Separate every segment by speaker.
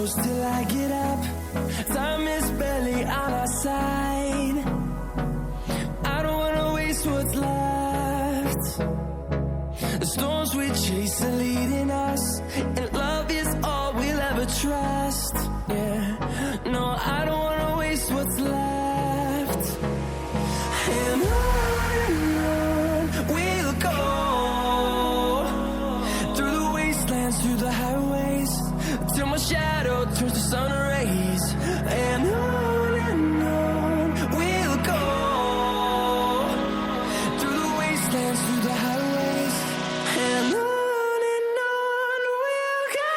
Speaker 1: close till I get up. Time is barely on our side. I don't wanna waste what's left. The storms we chase are leading us, and love is all we'll ever trust. Yeah, no, I don't wanna waste what's left. And on we'll go, through the wastelands, through the highways, till my shadow turns to sun rays. And on we'll go, through the wastelands, through the highways, and on we'll go.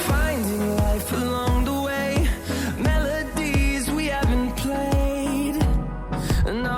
Speaker 1: Finding life along the way, melodies we haven't played. No,